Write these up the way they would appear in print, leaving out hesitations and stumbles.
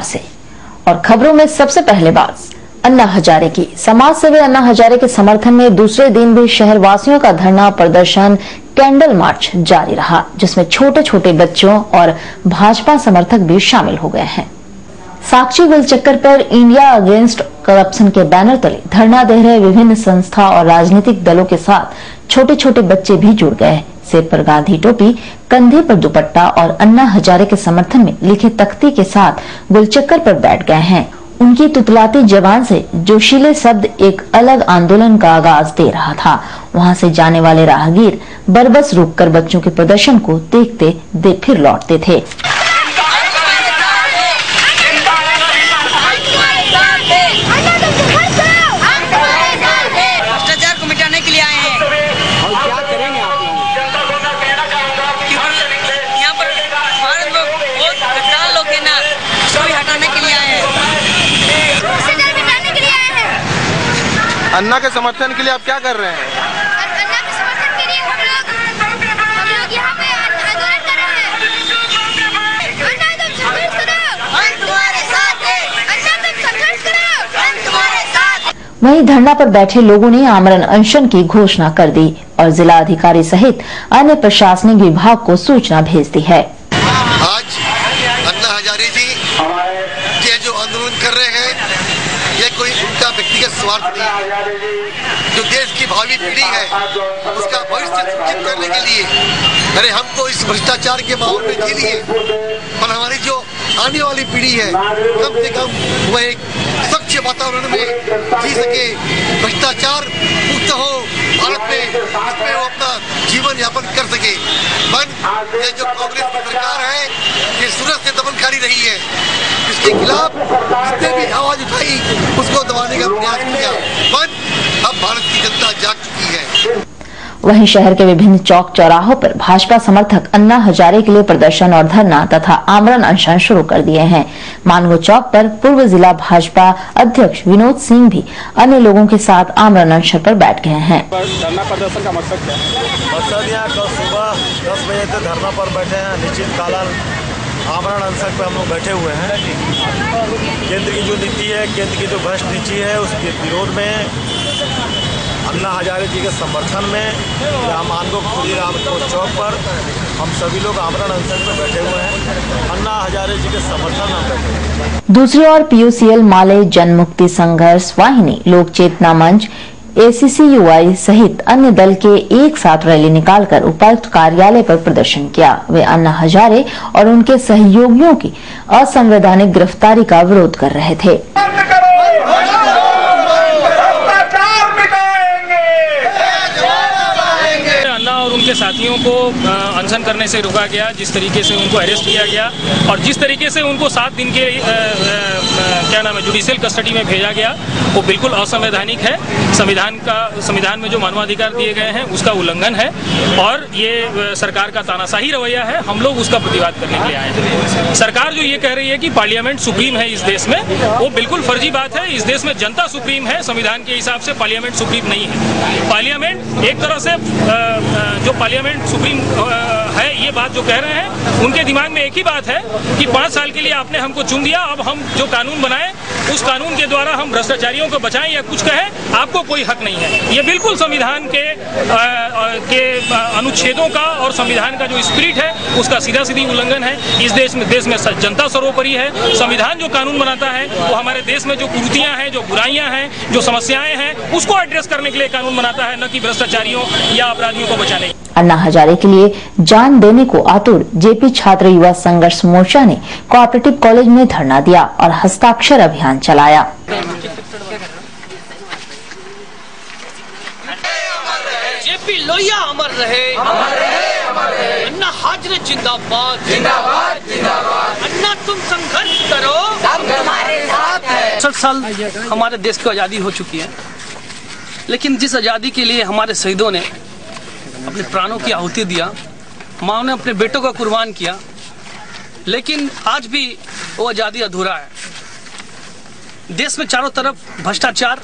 से। और खबरों में सबसे पहले बात अन्ना हजारे की। समाज सेवी अन्ना हजारे के समर्थन में दूसरे दिन भी शहर वासियों का धरना प्रदर्शन कैंडल मार्च जारी रहा, जिसमें छोटे छोटे बच्चों और भाजपा समर्थक भी शामिल हो गए हैं। साक्षी गोलचक्कर पर इंडिया अगेंस्ट करप्शन के बैनर तले धरना दे रहे विभिन्न संस्था और राजनीतिक दलों के साथ छोटे छोटे बच्चे भी जुड़ गए। सिर पर गांधी टोपी, कंधे पर दुपट्टा और अन्ना हजारे के समर्थन में लिखे तख्ती के साथ गोलचक्कर पर बैठ गए हैं। उनकी तुतलाती जबान से जोशीले शब्द एक अलग आंदोलन का आगाज दे रहा था। वहां से जाने वाले राहगीर बरबस रुककर बच्चों के प्रदर्शन को देखते फिर लौटते थे। अन्ना के समर्थन के लिए आप क्या कर रहे हैं? अन्ना के समर्थन के लिए हम लोग यहाँ पे आंदोलन कर रहे हैं। अन्ना तुम संघर्ष करो, हम तुम्हारे साथ हैं। अन्ना तुम संघर्ष करो, हम तुम्हारे साथ हैं। वहीं धरना पर बैठे लोगों ने आमरण अनशन की घोषणा कर दी और जिला अधिकारी सहित अन्य प्रशासनिक विभाग को सूचना भेज दी है। आज अन्ना हजारे जी ये जो आंदोलन कर रहे हैं, ये कोई उनका व्यक्तिगत स्वार्थ नहीं, जो देश की भावी पीढ़ी है उसका भविष्य सुनिश्चित करने के लिए। अरे हमको इस भ्रष्टाचार के माहौल में जी लिए, पर हमारी जो आने वाली पीढ़ी है कम से कम वह एक स्वच्छ वातावरण में जी सके, भ्रष्टाचार मुक्त हो भारत में, इसमें वो अपना जीवन यापन कर सके। ये जो कांग्रेस की सरकार है ये सूरत से दमनकारी रही है, इसके खिलाफ जिसने भी आवाज उठाई उसको दबाने का प्रयास किया, पर अब भारत की जनता जाग चुकी है। वहीं शहर के विभिन्न चौक चौराहों पर भाजपा समर्थक अन्ना हजारे के लिए प्रदर्शन और धरना तथा आमरण अनशन शुरू कर दिए हैं। मानगो चौक पर पूर्व जिला भाजपा अध्यक्ष विनोद सिंह भी अन्य लोगों के साथ आमरण अनशन पर बैठ गए हैं। धरना प्रदर्शन का मकसद क्या है? मकसद यहाँ कल सुबह 10 बजे से धरना पर बैठे हैं। निश्चित कालाल आमरण अनशन पर हम लोग बैठे हुए हैं। केंद्र की जो नीति है, केंद्र की जो भ्रष्ट नीति है, उसके विरोध में, अन्ना हजारे जी के समर्थन में यहाँ मानगो खुदीराम चौक पर हम सभी लोग आमरण अनशन पर बैठे हुए हैं। अन्ना हजारे जी के समर्थन में बैठे हुए हैं। दूसरी ओर पीयूसीएल माले, जन मुक्ति संघर्ष वाहिनी, लोक चेतना मंच, ACCUI सहित अन्य दल के एक साथ रैली निकालकर उपायुक्त कार्यालय पर प्रदर्शन किया। वे अन्ना हजारे और उनके सहयोगियों की असंवैधानिक गिरफ्तारी का विरोध कर रहे थे। उनके साथियों को अनशन करने से रोका गया, जिस तरीके से उनको अरेस्ट किया गया और जिस तरीके से उनको 7 दिन के जुडिशियल कस्टडी में भेजा गया, वो बिल्कुल असंवैधानिक है। संविधान में जो मानवाधिकार दिए गए हैं उसका उल्लंघन है और ये सरकार का तानाशाही रवैया है। हम लोग उसका प्रतिवाद करने के लिए आए हैं। सरकार जो ये कह रही है कि पार्लियामेंट सुप्रीम है इस देश में, वो बिल्कुल फर्जी बात है। इस देश में जनता सुप्रीम है, संविधान के हिसाब से पार्लियामेंट सुप्रीम नहीं है। पार्लियामेंट एक तरह से जो पार्लियामेंट सुप्रीम है, ये बात जो कह रहे हैं उनके दिमाग में एक ही बात है कि 5 साल के लिए आपने हमको चुन दिया, अब हम जो कानून बनाए उस कानून के द्वारा हम भ्रष्टाचारियों को बचाएं या कुछ कहें, आपको कोई हक नहीं है। ये बिल्कुल संविधान के अनुच्छेदों का और संविधान का जो स्पिरिट है उसका सीधा सीधी उल्लंघन है। इस देश में जनता सर्वोपरि है। संविधान जो कानून बनाता है वो हमारे देश में जो कुरीतियां हैं, जो बुराइयां हैं, जो समस्याएं हैं, उसको एड्रेस करने के लिए कानून बनाता है, न कि भ्रष्टाचारियों या अपराधियों को बचाने। अन्ना हजारे के लिए जान देने को आतुर जेपी छात्र युवा संघर्ष मोर्चा ने कोऑपरेटिव कॉलेज में धरना दिया और हस्ताक्षर अभियान चलाया। जेपी लोहिया अमर रहे, अन्ना हजारे जिंदाबाद, जिंदाबाद, जिंदाबाद। अन्ना तुम संघर्ष करो, हम तुम्हारे साथ हैं। 60 साल हमारे देश की आज़ादी हो चुकी है, लेकिन जिस आज़ादी के लिए हमारे शहीदों ने अपने प्राणों की आहुति दिया, माँ ने अपने बेटों का कुर्बान किया, लेकिन आज भी वो आज़ादी अधूरा है। देश में चारों तरफ भ्रष्टाचार,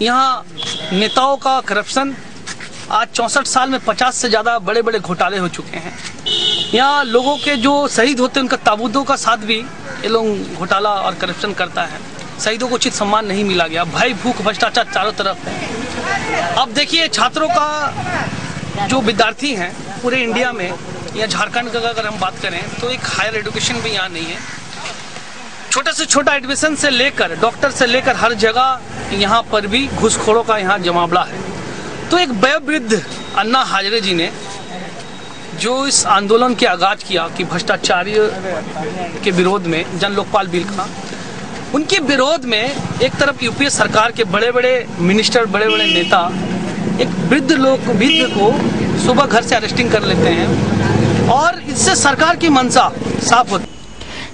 यहाँ नेताओं का करप्शन। आज 64 साल में 50 से ज़्यादा बड़े बड़े घोटाले हो चुके हैं। यहाँ लोगों के जो शहीद होते हैं उनका ताबूतों का साथ भी ये लोग घोटाला और करप्शन करता है, शहीदों को उचित सम्मान नहीं मिला गया, भय भूख भ्रष्टाचार चारों तरफ है। अब देखिए छात्रों का जो विद्यार्थी हैं पूरे इंडिया में या झारखंड का अगर हम बात करें तो एक हायर एजुकेशन भी यहाँ नहीं है। छोटे से छोटा एडमिशन से लेकर डॉक्टर से लेकर हर जगह यहाँ पर भी घूसखोरों का यहाँ जमावड़ा है। तो एक वयोवृद्ध अन्ना हजारे जी ने जो इस आंदोलन के आगाज किया कि भ्रष्टाचारी के विरोध में जन लोकपाल बिल का, उनके विरोध में एक तरफ यूपीए सरकार के बड़े बड़े मिनिस्टर, बड़े बड़े नेता एक वृद्ध को सुबह घर से अरेस्टिंग कर लेते हैं और इससे सरकार की मंशा साफ होती है।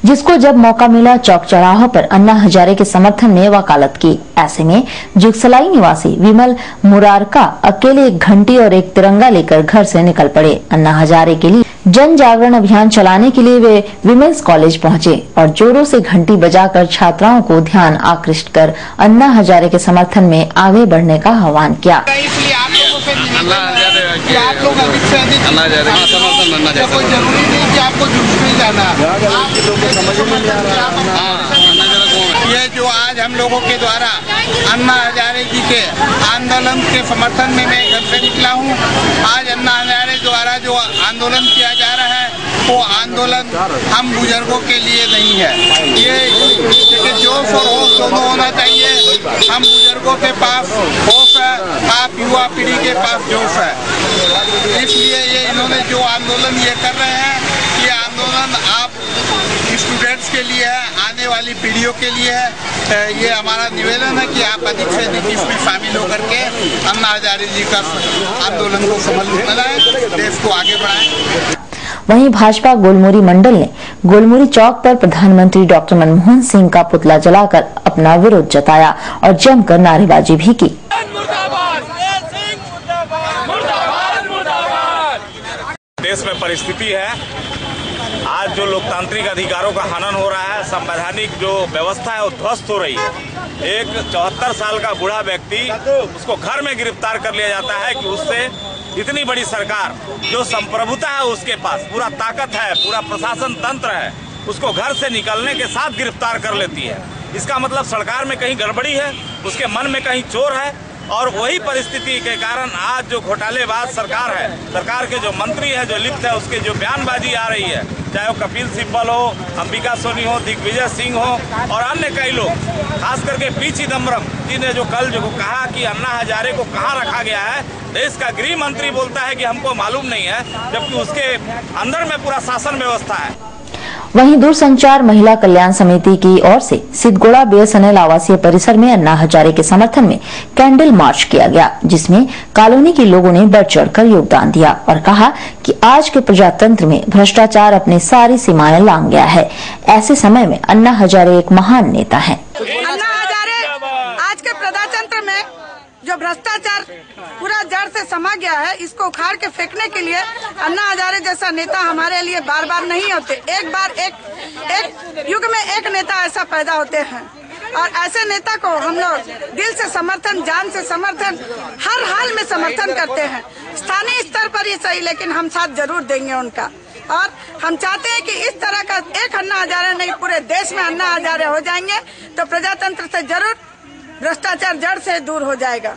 जिसको जब मौका मिला चौक चौराहों पर अन्ना हजारे के समर्थन में वकालत की। ऐसे में जुगसलाई निवासी विमल मुरारका अकेले एक घंटी और एक तिरंगा लेकर घर से निकल पड़े। अन्ना हजारे के लिए जन जागरण अभियान चलाने के लिए वे विमेंस कॉलेज पहुंचे और जोरों से घंटी बजाकर छात्राओं को ध्यान आकृष्ट कर अन्ना हजारे के समर्थन में आगे बढ़ने का आह्वान किया। ये जो आज हम लोगों के द्वारा अन्ना हजारे जी के आंदोलन के समर्थन में मैं घर से निकला हूँ। आज अन्ना हजारे द्वारा जो आंदोलन किया जा रहा है वो आंदोलन हम बुजुर्गों के लिए नहीं है। ये जोश और होश दोनों होना चाहिए। हम बुजुर्गों के पास होश है, आप युवा पीढ़ी के पास जोश है। इसलिए ये इन्होंने जो आंदोलन ये कर रहे हैं, ये आंदोलन आप स्टूडेंट्स के लिए है, आने वाली पीढ़ियों के लिए है। ये हमारा निवेदन है कि आप अधिक से अधिक इसमें शामिल होकर के अन्ना हजारे जी का आंदोलन को सफल बनाएं, देश को आगे बढ़ाएं। वहीं भाजपा गोलमुरी मंडल ने गोलमुरी चौक पर प्रधानमंत्री डॉक्टर मनमोहन सिंह का पुतला जलाकर अपना विरोध जताया और जमकर नारेबाजी भी की। देश में परिस्थिति है, आज जो लोकतांत्रिक अधिकारों का हनन हो रहा है, संवैधानिक जो व्यवस्था है वो ध्वस्त हो रही है। एक 74 साल का बूढ़ा व्यक्ति, उसको घर में गिरफ्तार कर लिया जाता है कि उससे इतनी बड़ी सरकार जो संप्रभुता है उसके पास पूरा ताकत है, पूरा प्रशासन तंत्र है, उसको घर से निकलने के साथ गिरफ्तार कर लेती है। इसका मतलब सरकार में कहीं गड़बड़ी है, उसके मन में कहीं चोर है। और वही परिस्थिति के कारण आज जो घोटालेबाज सरकार है, सरकार के जो मंत्री है, जो लिप्त है, उसके जो बयानबाजी आ रही है, चाहे वो कपिल सिब्बल हो, अंबिका सोनी हो, दिग्विजय सिंह हो और अन्य कई लोग, खास करके पी चिदम्बरम जी ने जो कल जो कहा कि अन्ना हजारे को कहाँ रखा गया है, देश का गृह मंत्री बोलता है कि हमको मालूम नहीं है, जबकि उसके अंदर में पूरा शासन व्यवस्था है। वहीं दूरसंचार महिला कल्याण समिति की ओर से सिद्धगोड़ा बीएसएनएल आवासीय परिसर में अन्ना हजारे के समर्थन में कैंडल मार्च किया गया, जिसमें कॉलोनी के लोगों ने बढ़ चढ़कर योगदान दिया और कहा कि आज के प्रजातंत्र में भ्रष्टाचार अपनी सारी सीमाएं लांघ गया है। ऐसे समय में अन्ना हजारे एक महान नेता है। अन्ना हजारे आज के प्रजातंत्र में जो भ्रष्टाचार पूरा जड़ से समा गया है, इसको उखाड़ के फेंकने के लिए अन्ना हजारे जैसा नेता हमारे लिए बार बार नहीं होते। एक बार एक युग में एक नेता ऐसा पैदा होते हैं और ऐसे नेता को हम लोग दिल से समर्थन, जान से समर्थन, हर हाल में समर्थन करते हैं। स्थानीय स्तर पर ही सही, लेकिन हम साथ जरूर देंगे उनका। और हम चाहते हैं कि इस तरह का एक अन्ना हजारे नहीं, पूरे देश में अन्ना हजारे हो जाएंगे तो प्रजातंत्र से जरूर भ्रष्टाचार जड़ से दूर हो जाएगा।